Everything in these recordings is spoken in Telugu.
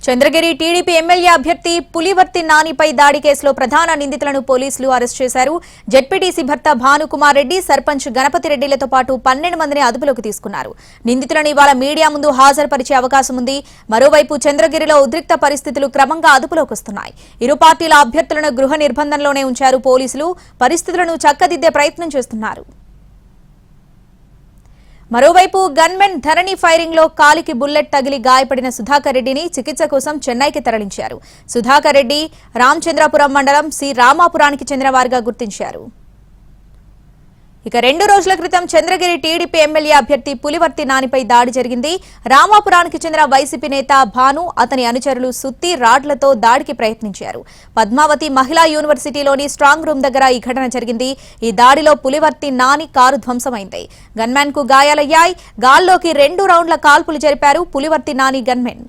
చంద్రగిరి టీడీపీ ఎమ్మెల్యే అభ్యర్థి పులివర్తి నానిపై దాడి కేసులో ప్రధాన నిందితులను పోలీసులు అరెస్ట్ చేశారు. జెడ్పీటీసీ భర్త భానుకుమార్ రెడ్డి, సర్పంచ్ గణపతి రెడ్డిలతో పాటు 12 మందిని అదుపులోకి తీసుకున్నారు. నిందితులను ఇవాళ మీడియా ముందు హాజరుపరిచే అవకాశం ఉంది. మరోవైపు చంద్రగిరిలో ఉద్రిక్త పరిస్థితులు క్రమంగా అదుపులోకి వస్తున్నాయి. ఇరు పార్టీల అభ్యర్థులను గృహ నిర్బంధంలోనే ఉంచారు పోలీసులు. పరిస్థితులను చక్కదిద్దే ప్రయత్నం చేస్తున్నారు. మరోవైపు గన్మెన్ ధరణి ఫైరింగ్ లో కాలికి బుల్లెట్ తగిలి గాయపడిన సుధాకర్ రెడ్డిని చికిత్స కోసం చెన్నైకి తరలించారు. సుధాకర్ రెడ్డి రామచంద్రపురం మండలం సి రామాపురానికి చెందిన వారిగా గుర్తించారు. ఇక 2 రోజుల క్రితం చంద్రగిరి టీడీపీ ఎమ్మెల్యే అభ్యర్థి పులివర్తి నానిపై దాడి జరిగింది. రామాపురానికి చెందిన వైసీపీ నేత భాను, అతని అనుచరులు సుత్తి రాడ్లతో దాడికి ప్రయత్నించారు. పద్మావతి మహిళా యూనివర్సిటీలోని స్ట్రాంగ్ రూమ్ దగ్గర ఈ ఘటన జరిగింది. ఈ దాడిలో పులివర్తి నాని కారు ధ్వంసమైంది. గన్మెన్ కు గాయాలయ్యాయి. గాల్లోకి 2 రౌండ్ల కాల్పులు జరిపారు Pulivarthi Nani gunmen.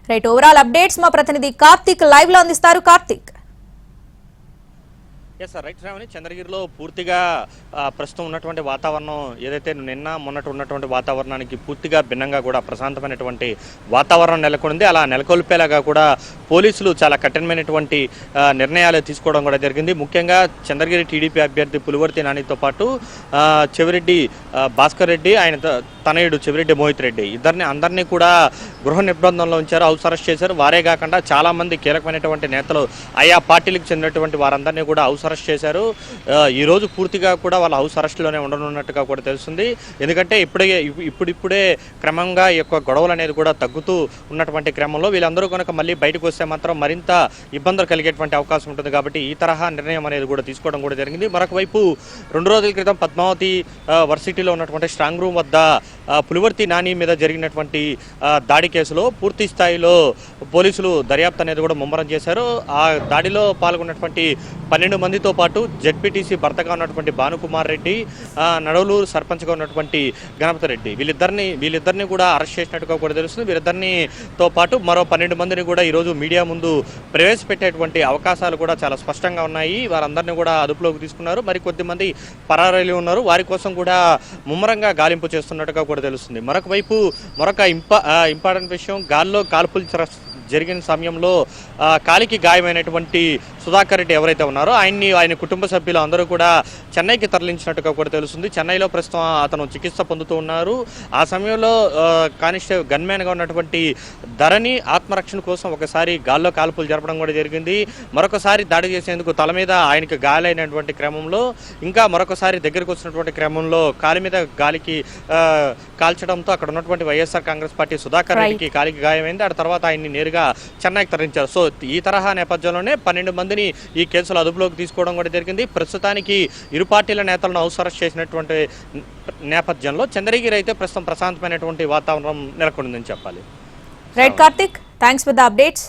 Right, overall updates మా ప్రతినిధి కార్తిక్ లైవ్ లో అందిస్తారు. కార్తిక్. రైట్ శ్రావణి, చంద్రగిరిలో పూర్తిగా ప్రస్తుతం ఉన్నటువంటి వాతావరణం ఏదైతే నిన్న మొన్నటి ఉన్నటువంటి వాతావరణానికి పూర్తిగా భిన్నంగా కూడా ప్రశాంతమైనటువంటి వాతావరణం నెలకొంది. అలా నెలకొల్పేలాగా కూడా పోలీసులు చాలా కఠినమైనటువంటి నిర్ణయాలు తీసుకోవడం కూడా జరిగింది. ముఖ్యంగా చంద్రగిరి టీడీపీ అభ్యర్థి పులివర్తి నానితో పాటు చెవిరెడ్డి భాస్కర్ రెడ్డి, ఆయన తనయుడు చెవిరెడ్డి మోహిత్ రెడ్డి అందరినీ కూడా గృహ నిర్బంధంలో ఉంచారు, హౌస్ అరెస్ట్ చేశారు. వారే కాకుండా చాలా మంది కీలకమైనటువంటి నేతలు, ఆయా పార్టీలకు చెందినటువంటి వారందరినీ కూడా హౌస్ అరెస్ట్ చేశారు. ఈ రోజు పూర్తిగా కూడా వాళ్ళ హౌస్ అరెస్ట్లోనే ఉండనున్నట్టుగా కూడా తెలుస్తుంది. ఎందుకంటే ఇప్పుడిప్పుడే క్రమంగా ఈ యొక్క గొడవలు అనేది కూడా తగ్గుతూ ఉన్నటువంటి క్రమంలో వీళ్ళందరూ కనుక మళ్ళీ బయటకు వస్తే మాత్రం మరింత ఇబ్బందులు కలిగేటువంటి అవకాశం ఉంటుంది. కాబట్టి ఈ తరహా నిర్ణయం అనేది కూడా తీసుకోవడం కూడా జరిగింది. మరొక వైపు 2 రోజుల క్రితం పద్మావతి వర్సిటీలో ఉన్నటువంటి స్ట్రాంగ్ రూమ్ వద్ద పులివర్తి నాని మీద జరిగినటువంటి దాడి కేసులో పూర్తి స్థాయిలో పోలీసులు దర్యాప్తు అనేది కూడా ముమ్మరం చేశారు. ఆ దాడిలో పాల్గొన్నటువంటి 12 మందితో పాటు జెడ్పీటీసీ భర్తగా ఉన్నటువంటి భానుకుమార్ రెడ్డి, నడవలూరు సర్పంచ్గా ఉన్నటువంటి గణపతి రెడ్డి, వీళ్ళిద్దరిని కూడా అరెస్ట్ చేసినట్టుగా కూడా తెలుస్తుంది. వీరిద్దరితో పాటు మరో 12 మందిని కూడా ఈరోజు మీడియా ముందు ప్రవేశపెట్టేటువంటి అవకాశాలు కూడా చాలా స్పష్టంగా ఉన్నాయి. వారందరినీ కూడా అదుపులోకి తీసుకున్నారు. మరి కొద్దిమంది పరారీలు ఉన్నారు. వారి కోసం కూడా ముమ్మరంగా గాలింపు చేస్తున్నట్టుగా కూడా తెలుస్తుంది. మరొక వైపు మరొక ఇంపార్టెంట్ విషయం, గాల్లో కాల్పులు జరిగిన సమయంలో కాలికి గాయమైనటువంటి సుధాకర్ రెడ్డి ఎవరైతే ఉన్నారో ఆయన కుటుంబ సభ్యులు అందరూ కూడా చెన్నైకి తరలించినట్టుగా కూడా తెలుస్తుంది. చెన్నైలో ప్రస్తుతం అతను చికిత్స పొందుతూ ఉన్నారు. ఆ సమయంలో కానిస్టేబుల్ గన్మెన్గా ఉన్నటువంటి ధరణి ఆత్మరక్షణ కోసం ఒకసారి గాల్లో కాల్పులు జరపడం కూడా జరిగింది. మరొకసారి దాడి చేసేందుకు తల మీద ఆయనకి గాలైనటువంటి క్రమంలో ఇంకా మరొకసారి దగ్గరకు వచ్చినటువంటి క్రమంలో కాలి మీద గాలికి కాల్చడంతో అక్కడ ఉన్నటువంటి వైఎస్ఆర్ కాంగ్రెస్ పార్టీ సుధాకర్ రెడ్డికి కాలికి గాయమైంది. ఆ తర్వాత ఆయన్ని నేరుగా చెన్నైకి తరలించారు. సో ఈ తరహా నేపథ్యంలోనే 12 మందిని ఈ కేసులో అదుపులోకి తీసుకోవడం కూడా జరిగింది. ప్రస్తుతానికి ఇరు పార్టీల నేతలను హౌస్ అరెస్ట్ చేసినటువంటి నేపథ్యంలో చంద్రగిరి అయితే ప్రస్తుతం ప్రశాంతమైనటువంటి వాతావరణం నెలకొందని చెప్పాలి. Right Karthik, thanks for the updates.